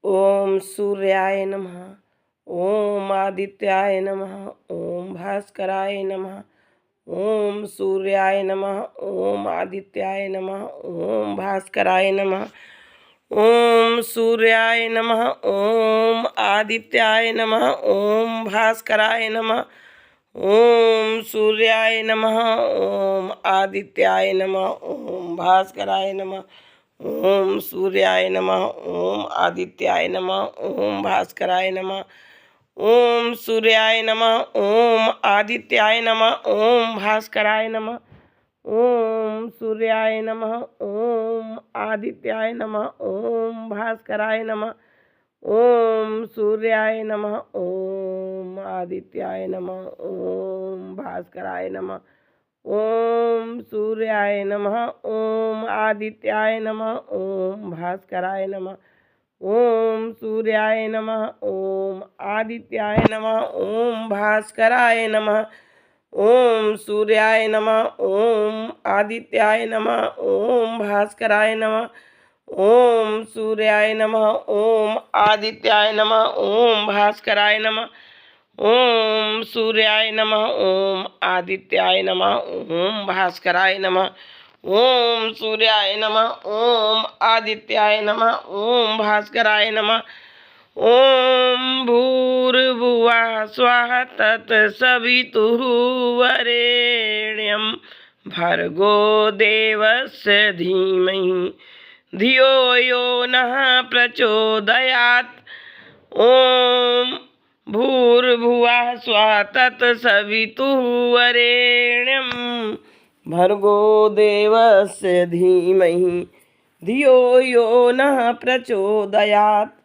ओम सूर्याय नमः। ओम आदित्याय नमः। ओम भास्कराय नमः। ओम सूर्याय नमः। ओम आदित्याय नमः। ओम भास्कराय नमः। ओम सूर्याय नमः। ओम आदित्याय नमः। ओम भास्कराय नमः। ओम सूर्याय नमः। ओम आदित्याय नमः। ओम भास्कराय नमः। ओम सूर्याय नमः। ओम आदित्याय नमः। ओम भास्कराय नमः। ओम सूर्याय नमः। ओम आदित्याय नमः। ओम भास्कराय नमः। ओम सूर्याय नमः। ओम आदित्याय नमः। ओम भास्कराय नमः। ओम सूर्याय नमः। ओम आदित्याय नमः। ओम भास्कराय नमः। ओम सूर्याय नमः। ओम आदित्याय नमः। ओम भास्कराय नमः। ओम सूर्याय नमः। ओम आदित्याय नमः। ओम भास्कराय नमः। ओम सूर्याय नमः। ओम आदित्याय नमः। ओम भास्कराय नमः। ओम सूर्याय नमः। ओम आदित्याय नमः। ओम भास्कराय नमः। ओम सूर्याय नमः। ओम आदित्याय नमः। ओम भास्कराय नमः। ओम सूर्याय नमः। ओम आदित्याय नमः। ओम भास्कराय नमः। ओम भूर्भुवः स्वः तत्सवितुः वरेण्यं भर्गो देवस्य धीमहि धियो यो नः प्रचोदयात्। ओम भूर्भुवः स्वः तत्सवितुः वरेण्यं भर्गो देवस्य धीमहि धियो यो नः प्रचोदयात्।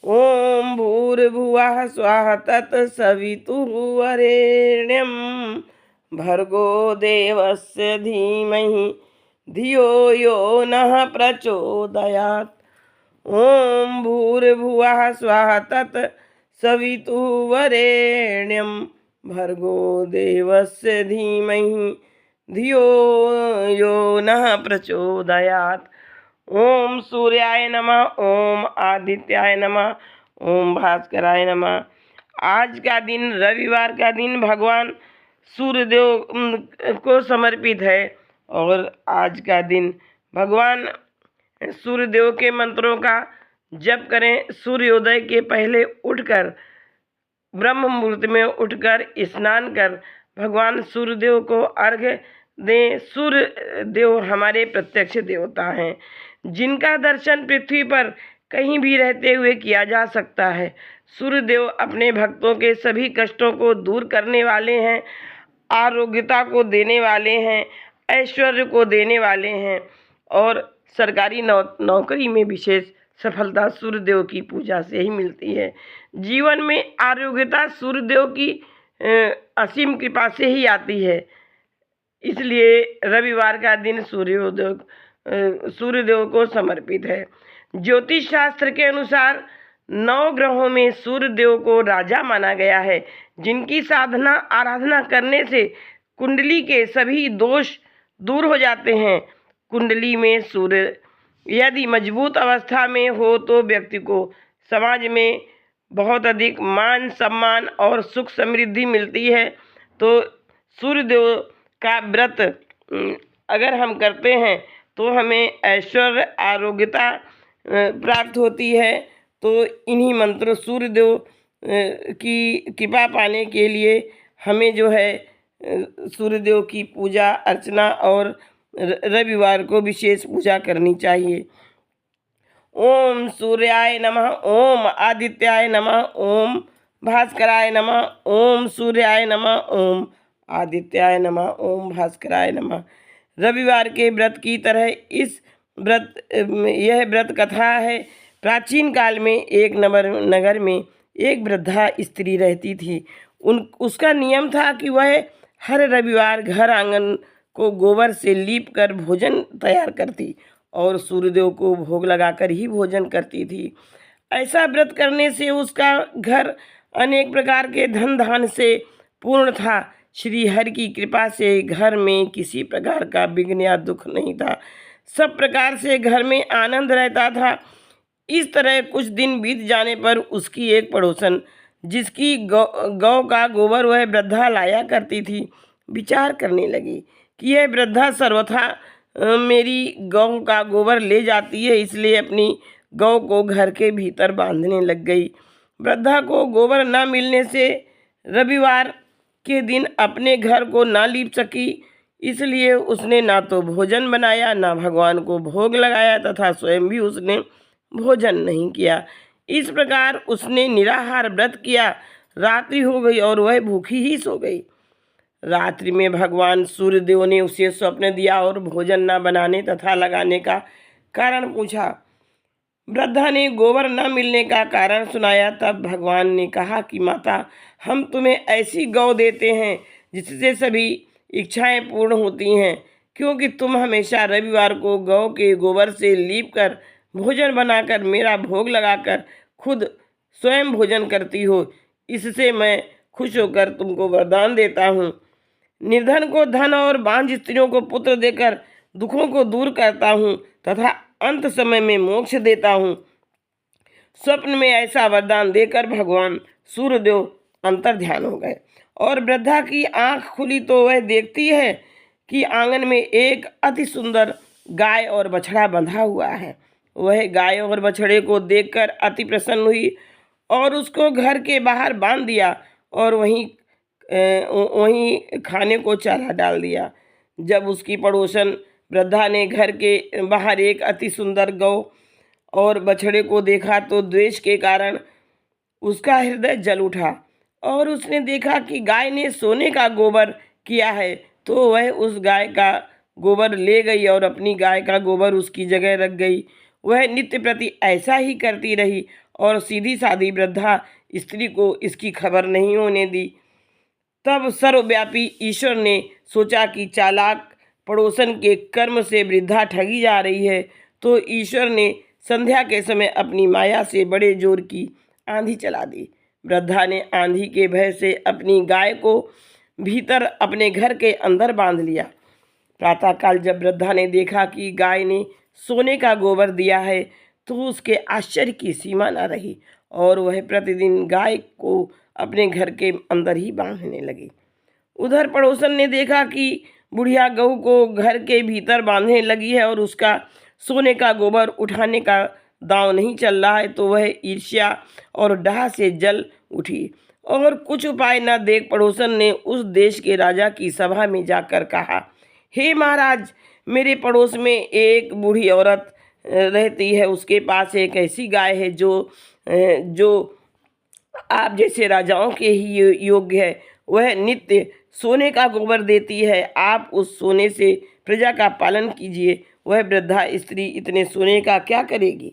ओम भूर्भुवः स्वः तत्सवितुः वरेण्यं भर्गो देवस्य धीमहि धियो यो नः प्रचोदयात्। ओम भूर्भुवः स्वः तत्सवितुः वरेण्यं भर्गो देवस्य धीमहि धियो यो नः प्रचोदयात्। ओम सूर्याय नमः। ओम आदित्याय नमः। ओम भास्कराय नमः। आज का दिन, रविवार का दिन, भगवान सूर्यदेव को समर्पित है और आज का दिन भगवान सूर्यदेव के मंत्रों का जप करें। सूर्योदय के पहले उठकर, ब्रह्म मुहूर्त में उठकर स्नान कर भगवान सूर्यदेव को अर्घ्य दें। सूर्यदेव हमारे प्रत्यक्ष देवता हैं जिनका दर्शन पृथ्वी पर कहीं भी रहते हुए किया जा सकता है। सूर्यदेव अपने भक्तों के सभी कष्टों को दूर करने वाले हैं, आरोग्यता को देने वाले हैं, ऐश्वर्य को देने वाले हैं और सरकारी नौकरी में विशेष सफलता सूर्यदेव की पूजा से ही मिलती है। जीवन में आरोग्यता सूर्यदेव की असीम कृपा से ही आती है। इसलिए रविवार का दिन सूर्यदेव को समर्पित है। ज्योतिष शास्त्र के अनुसार 9 ग्रहों में सूर्यदेव को राजा माना गया है, जिनकी साधना आराधना करने से कुंडली के सभी दोष दूर हो जाते हैं। कुंडली में सूर्य यदि मजबूत अवस्था में हो तो व्यक्ति को समाज में बहुत अधिक मान सम्मान और सुख समृद्धि मिलती है। तो सूर्यदेव का व्रत अगर हम करते हैं तो हमें ऐश्वर्य, आरोग्यता प्राप्त होती है। तो इन्हीं मंत्रों, सूर्यदेव की कृपा पाने के लिए हमें जो है सूर्यदेव की पूजा अर्चना और रविवार को विशेष पूजा करनी चाहिए। ओम सूर्याय नमः। ओम आदित्याय नमः। ओम भास्कराय नमः। ओम सूर्याय नमः। ओम आदित्याय नमः। ओम भास्कराय नमः। रविवार के व्रत की तरह यह व्रत कथा है। प्राचीन काल में एक नगर में एक वृद्धा स्त्री रहती थी। उसका नियम था कि वह हर रविवार घर आंगन को गोबर से लीप कर भोजन तैयार करती और सूर्यदेव को भोग लगाकर ही भोजन करती थी। ऐसा व्रत करने से उसका घर अनेक प्रकार के धन धान्य से पूर्ण था। श्री हरि की कृपा से घर में किसी प्रकार का विघ्न या दुख नहीं था। सब प्रकार से घर में आनंद रहता था। इस तरह कुछ दिन बीत जाने पर उसकी एक पड़ोसन, जिसकी गौ का गोबर वह वृद्धा लाया करती थी, विचार करने लगी कि यह वृद्धा सर्वथा मेरी गौ का गोबर ले जाती है, इसलिए अपनी गौ को घर के भीतर बांधने लग गई। वृद्धा को गोबर न मिलने से रविवार के दिन अपने घर को ना लीप सकी, इसलिए उसने ना तो भोजन बनाया, ना भगवान को भोग लगाया तथा स्वयं भी उसने भोजन नहीं किया। इस प्रकार उसने निराहार व्रत किया। रात्रि हो गई और वह भूखी ही सो गई। रात्रि में भगवान सूर्यदेव ने उसे स्वप्न दिया और भोजन न बनाने तथा लगाने का कारण पूछा। वृद्धा ने गोबर न मिलने का कारण सुनाया। तब भगवान ने कहा कि माता, हम तुम्हें ऐसी गौ देते हैं जिससे सभी इच्छाएं पूर्ण होती हैं, क्योंकि तुम हमेशा रविवार को गौ के गोबर से लीप कर भोजन बनाकर मेरा भोग लगाकर खुद स्वयं भोजन करती हो। इससे मैं खुश होकर तुमको वरदान देता हूँ। निर्धन को धन और बांझ स्त्रियों को पुत्र देकर दुखों को दूर करता हूँ तथा अंत समय में मोक्ष देता हूँ। स्वप्न में ऐसा वरदान देकर भगवान सूर्यदेव अंतर ध्यान हो गए और वृद्धा की आंख खुली तो वह देखती है कि आंगन में एक अति सुंदर गाय और बछड़ा बंधा हुआ है। वह गाय और बछड़े को देखकर अति प्रसन्न हुई और उसको घर के बाहर बांध दिया और वहीं खाने को चारा डाल दिया। जब उसकी पड़ोसन वृद्धा ने घर के बाहर एक अति सुंदर गौ और बछड़े को देखा तो द्वेष के कारण उसका हृदय जल उठा और उसने देखा कि गाय ने सोने का गोबर किया है, तो वह उस गाय का गोबर ले गई और अपनी गाय का गोबर उसकी जगह रख गई। वह नित्य प्रति ऐसा ही करती रही और सीधी सादी वृद्धा स्त्री को इसकी खबर नहीं होने दी। तब सर्वव्यापी ईश्वर ने सोचा कि चालाक पड़ोसन के कर्म से वृद्धा ठगी जा रही है, तो ईश्वर ने संध्या के समय अपनी माया से बड़े जोर की आंधी चला दी। वृद्धा ने आंधी के भय से अपनी गाय को भीतर अपने घर के अंदर बांध लिया। प्रातःकाल जब वृद्धा ने देखा कि गाय ने सोने का गोबर दिया है, तो उसके आश्चर्य की सीमा न रही और वह प्रतिदिन गाय को अपने घर के अंदर ही बांधने लगी। उधर पड़ोसन ने देखा कि बुढ़िया गऊ को घर के भीतर बांधने लगी है और उसका सोने का गोबर उठाने का दांव नहीं चल रहा है, तो वह ईर्ष्या और डाह से जल उठी और कुछ उपाय न देख पड़ोसन ने उस देश के राजा की सभा में जाकर कहा, हे महाराज, मेरे पड़ोस में एक बूढ़ी औरत रहती है। उसके पास एक ऐसी गाय है जो आप जैसे राजाओं के ही योग्य है। वह नित्य सोने का गोबर देती है। आप उस सोने से प्रजा का पालन कीजिए। वह वृद्धा स्त्री इतने सोने का क्या करेगी?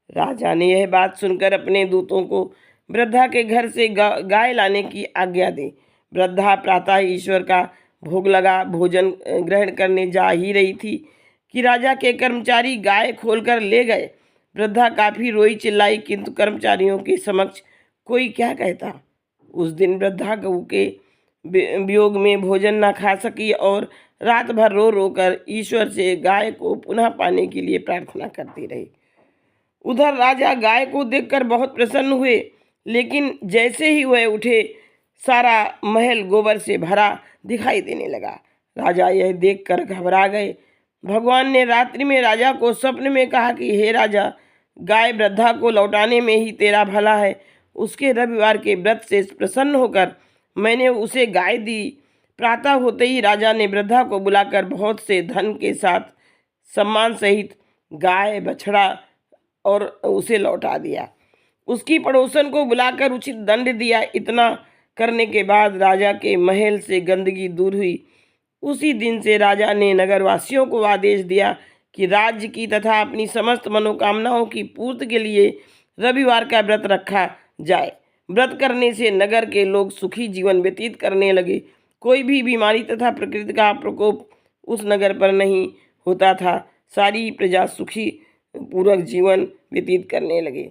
राजा ने यह बात सुनकर अपने दूतों को वृद्धा के घर से गाय लाने की आज्ञा दी। वृद्धा प्रातः ईश्वर का भोग लगा भोजन ग्रहण करने जा ही रही थी कि राजा के कर्मचारी गाय खोलकर ले गए। वृद्धा काफ़ी रोई चिल्लाई, किंतु कर्मचारियों के समक्ष कोई क्या कहता। उस दिन वृद्धा गऊ के वियोग में भोजन न खा सकी और रात भर रो रो कर ईश्वर से गाय को पुनः पाने के लिए प्रार्थना करती रही। उधर राजा गाय को देखकर बहुत प्रसन्न हुए, लेकिन जैसे ही वह उठे सारा महल गोबर से भरा दिखाई देने लगा। राजा यह देखकर घबरा गए। भगवान ने रात्रि में राजा को स्वप्न में कहा कि हे राजा, गाय वृद्धा को लौटाने में ही तेरा भला है। उसके रविवार के व्रत से प्रसन्न होकर मैंने उसे गाय दी। प्रातः होते ही राजा ने वृद्धा को बुलाकर बहुत से धन के साथ सम्मान सहित गाय बछड़ा और उसे लौटा दिया। उसकी पड़ोसन को बुलाकर उचित दंड दिया। इतना करने के बाद राजा के महल से गंदगी दूर हुई। उसी दिन से राजा ने नगरवासियों को आदेश दिया कि राज्य की तथा अपनी समस्त मनोकामनाओं की पूर्ति के लिए रविवार का व्रत रखा जाए। व्रत करने से नगर के लोग सुखी जीवन व्यतीत करने लगे। कोई भी बीमारी तथा प्रकृति का प्रकोप उस नगर पर नहीं होता था। सारी प्रजा सुखी पूर्वक जीवन व्यतीत करने लगे।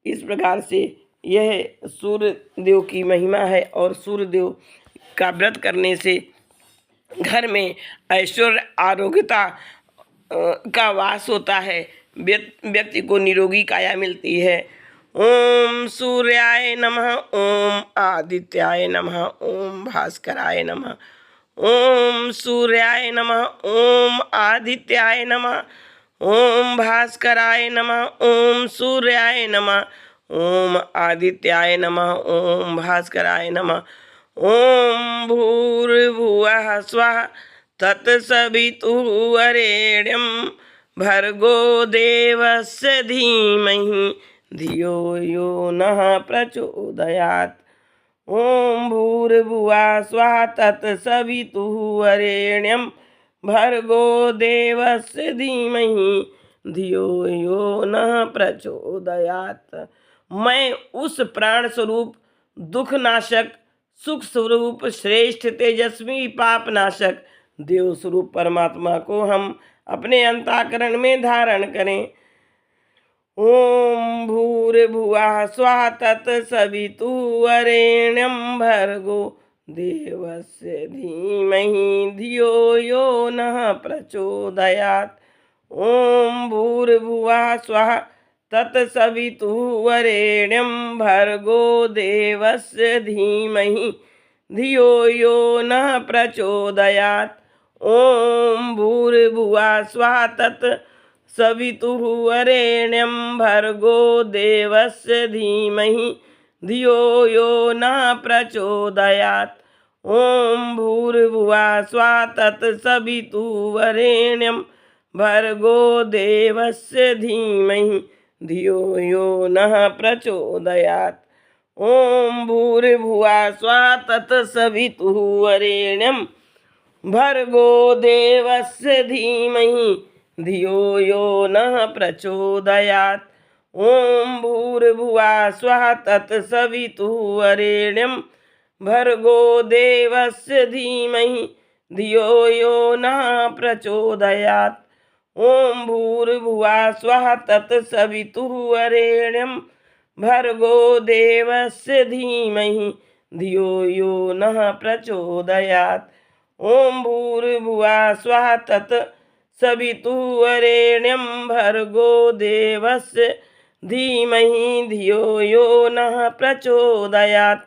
इस प्रकार से यह सूर्यदेव की महिमा है और सूर्यदेव का व्रत करने से घर में ऐश्वर्य आरोग्यता का वास होता है। व्यक्ति को निरोगी काया मिलती है। ओम सूर्याय नमः, ओम आदित्याय नमः, ओम भास्कराय नमः। ओम सूर्याय नमः, ओम आदित्याय नमः, ओम भास्कराय नमः। ओम सूर्याय नमः, ओम आदित्याय नमः, ओम भास्कराय नमः। ओम भूर्भुवः स्वः तत्सवितुः वरेण्यं भर्गो देवस्य धीमहि धियो यो नः प्रचोदयात्। ओम भूर्भुवः स्वः तत्सवितुः वरेण्यं भर्गो देवस्य धीमहि धियो यो नः प्रचोदयात्। मैं उस प्राण स्वरूप, दुख नाशक, सुख स्वरूप, श्रेष्ठ, तेजस्वी, पाप नाशक, देव स्वरूप परमात्मा को हम अपने अंतःकरण में धारण करें। ओम भूर्भुवः स्वः तत्सवितुः वरेण्यं भर्गो देवस्य धीमहि धियो यो नः प्रचोदयात्। ओम भूर्भुवः स्वः तत्सवितुः वरेण्यं भर्गो देवस्य धीमहि धियो यो नः प्रचोदयात्। ओम भूर्भुवः स्वः तत्सवितुः वरेण्यं भर्गो देवस्य धीमहि धियो यो नः प्रचोदयात्। ओम भूर्भुवः स्वः तत्सवितुः वरेण्यं भर्गो देवस्य धीमहि धियो यो नः प्रचोदयात्। ओम भूर्भुवः स्वः तत्सवितुः वरेण्यं भर्गो देवस्य धीमहि धियो यो नः प्रचोदयात्। ओम भूर्भुवः स्वः तत्सवितुः वरेण्यं भर्गो देवस्य धीमहि धियो यो नः प्रचोदयात्। ओम भूर्भुवः स्वः तत्सवितुः वरेण्यं भर्गो देवस्य धीमहि धियो यो नः प्रचोदयात्। ओम भूर्भुवः स्वः तत्सवितुः वरेण्यं भर्गो देवस्य धीमहि धियो यो नः प्रचोदयात्।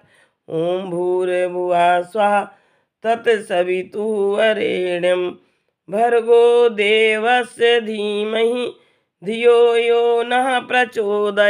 ओम भूर्भुवः स्वः तत्सवितुः वरेण्यं भर्गो देवस्य धीमहि धियो यो नः प्रचोदयात्।